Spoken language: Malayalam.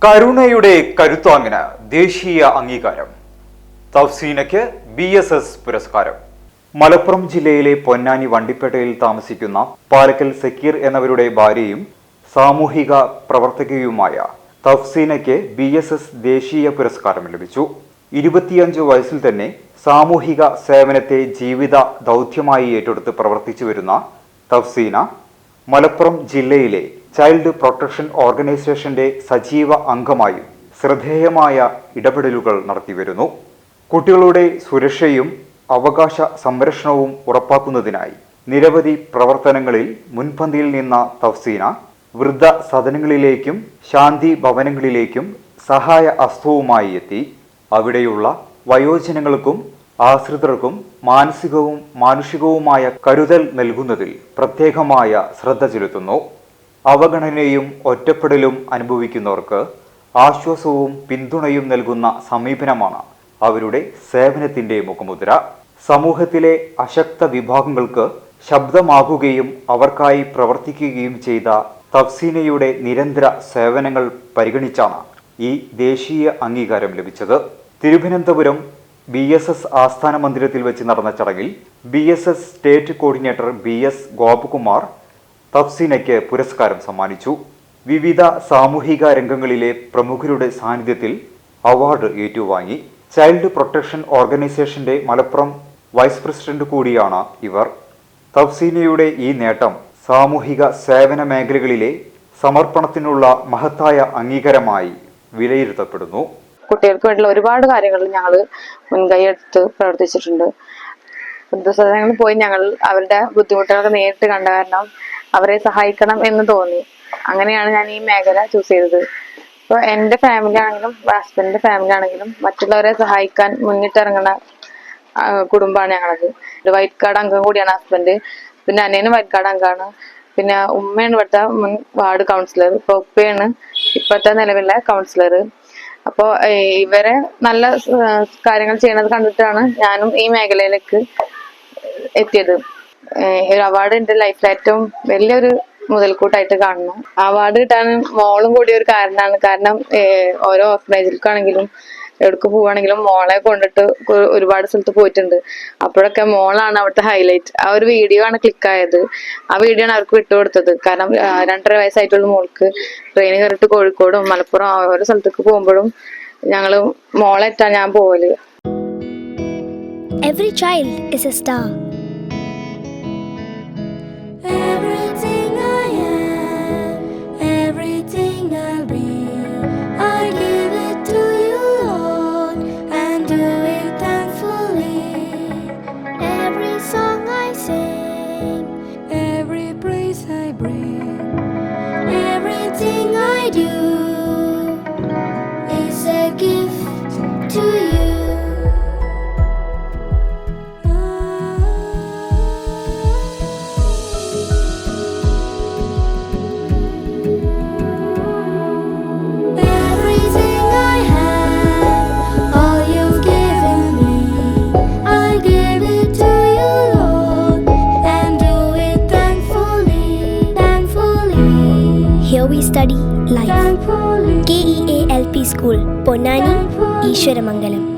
കരുണയുടെ കരുത്താങ്ങിന് ദേശീയ അംഗീകാരം. തഫ്സീനയ്ക്ക് BSS പുരസ്കാരം. മലപ്പുറം ജില്ലയിലെ പൊന്നാനി വണ്ടിപ്പേട്ടയിൽ താമസിക്കുന്ന പാലക്കൽ സക്കീർ എന്നവരുടെ ഭാര്യയും സാമൂഹിക പ്രവർത്തകയുമായ തഫ്സീനയ്ക്ക് BSS ദേശീയ പുരസ്കാരം ലഭിച്ചു. 25 വയസ്സിൽ തന്നെ സാമൂഹിക സേവനത്തെ ജീവിത ദൗത്യമായി ഏറ്റെടുത്ത് പ്രവർത്തിച്ചു വരുന്ന തഫ്സീന മലപ്പുറം ജില്ലയിലെ ചൈൽഡ് പ്രൊട്ടക്ഷൻ ഓർഗനൈസേഷന്റെ സജീവ അംഗമായും ശ്രദ്ധേയമായ ഇടപെടലുകൾ നടത്തിവരുന്നു. കുട്ടികളുടെ സുരക്ഷയും അവകാശ സംരക്ഷണവും ഉറപ്പാക്കുന്നതിനായി നിരവധി പ്രവർത്തനങ്ങളിൽ മുൻപന്തിയിൽ നിന്ന തഫ്സീന വൃദ്ധ സദനങ്ങളിലേക്കും ശാന്തി ഭവനങ്ങളിലേക്കും സഹായ ഹസ്തവുമായി എത്തി അവിടെയുള്ള വയോജനങ്ങൾക്കും ആശ്രിതർക്കും മാനസികവും മാനുഷികവുമായ കരുതൽ നൽകുന്നതിൽ പ്രത്യേകമായ ശ്രദ്ധ ചെലുത്തുന്നു. അവഗണനയും ഒറ്റപ്പെടലും അനുഭവിക്കുന്നവർക്ക് ആശ്വാസവും പിന്തുണയും നൽകുന്ന സമീപനമാണ് അവരുടെ സേവനത്തിന്റെ മുഖമുദ്ര. സമൂഹത്തിലെ അശക്ത വിഭാഗങ്ങൾക്ക് ശബ്ദമാകുകയും അവർക്കായി പ്രവർത്തിക്കുകയും ചെയ്ത തഫ്സീനയുടെ നിരന്തര സേവനങ്ങൾ പരിഗണിച്ചാണ് ഈ ദേശീയ അംഗീകാരം ലഭിച്ചത്. തിരുവനന്തപുരം BSS ആസ്ഥാന മന്ദിരത്തിൽ വെച്ച് നടന്ന ചടങ്ങിൽ BSS state coordinator BS Gopakumar തഫ്സീനയ്ക്ക് പുരസ്കാരം സമ്മാനിച്ചു. വിവിധ സാമൂഹിക രംഗങ്ങളിലെ പ്രമുഖരുടെ സാന്നിധ്യത്തിൽ അവാർഡ് ഏറ്റുവാങ്ങി. ചൈൽഡ് പ്രൊട്ടക്ഷൻ ഓർഗനൈസേഷന്റെ മലപ്പുറം വൈസ് പ്രസിഡന്റ് കൂടിയാണ് ഇവർ. തഫ്സീനയുടെ ഈ നേട്ടം സാമൂഹിക സേവന മേഖലകളിലെ സമർപ്പണത്തിനുള്ള മഹത്തായ അംഗീകാരമായി വിലയിരുത്തപ്പെടുന്നു. കുട്ടികൾക്ക് വേണ്ടിയുള്ള ഒരുപാട് കാര്യങ്ങൾ ഞങ്ങൾ മുൻകൈ എടുത്ത് പ്രവർത്തിച്ചിട്ടുണ്ട്. വൃദ്ധസദനങ്ങളിൽ പോയി ഞങ്ങൾ അവരുടെ ബുദ്ധിമുട്ടുകളൊക്കെ നേരിട്ട് കണ്ട കാരണം അവരെ സഹായിക്കണം എന്ന് തോന്നി. അങ്ങനെയാണ് ഞാൻ ഈ മേഖല ചൂസ് ചെയ്തത്. ഇപ്പോൾ എൻ്റെ ഫാമിലി ആണെങ്കിലും ഹസ്ബൻഡിന്റെ ഫാമിലി ആണെങ്കിലും മറ്റുള്ളവരെ സഹായിക്കാൻ മുന്നിട്ടിറങ്ങുന്ന കുടുംബമാണ് ഞങ്ങളത്. ഒരു വൈറ്റ് കാർഡ് അംഗം കൂടിയാണ് ഹസ്ബൻഡ്. പിന്നെ അനിയനും വൈറ്റ് കാർഡ് അംഗമാണ്. പിന്നെ ഉമ്മയാണ് ഇവിടുത്തെ മുൻ വാർഡ് കൗൺസിലർ. ഇപ്പോൾ ഉപ്പയാണ് ഇപ്പോഴത്തെ നിലവിലെ കൗൺസിലർ. അപ്പോൾ ഇവരെ നല്ല കാര്യങ്ങൾ ചെയ്യുന്നത് കണ്ടിട്ടാണ് ഞാനും ഈ മേഖലയിലേക്ക് എത്തിയത്. ഒരു അവാർഡ് എൻ്റെ ലൈഫിൽ ഏറ്റവും വലിയൊരു മുതൽക്കൂട്ടായിട്ട് കാണുന്നു. അവാർഡ് കിട്ടാൻ മോളും കൂടി ഒരു കാരണമാണ്. കാരണം ഓരോ ഓർഗനൈസിലേക്കാണെങ്കിലും എവിടേക്ക് പോവുകയാണെങ്കിലും മോളെ കൊണ്ടിട്ട് ഒരുപാട് സ്ഥലത്ത് പോയിട്ടുണ്ട്. അപ്പോഴൊക്കെ മോളാണ് അവിടുത്തെ ഹൈലൈറ്റ്. ആ ഒരു വീഡിയോ ആണ് ക്ലിക്കായത്. ആ വീഡിയോ ആണ് അവർക്ക് വിട്ടുകൊടുത്തത്. കാരണം 2.5 വയസ്സായിട്ടുള്ള മോൾക്ക് ട്രെയിൻ കയറിയിട്ട് കോഴിക്കോടും മലപ്പുറം ഓരോ സ്ഥലത്തേക്ക് പോകുമ്പോഴും ഞങ്ങള് മോളെറ്റാ ഞാൻ പോവല്. Every child is a star. Everything I am, everything I'll be, I give it to you, Lord, and do it thankfully. Every song I sing, Every praise I bring, everything I do is a gift to you. here we study life. KEALP School, Ponnani, Ishwaramangalam.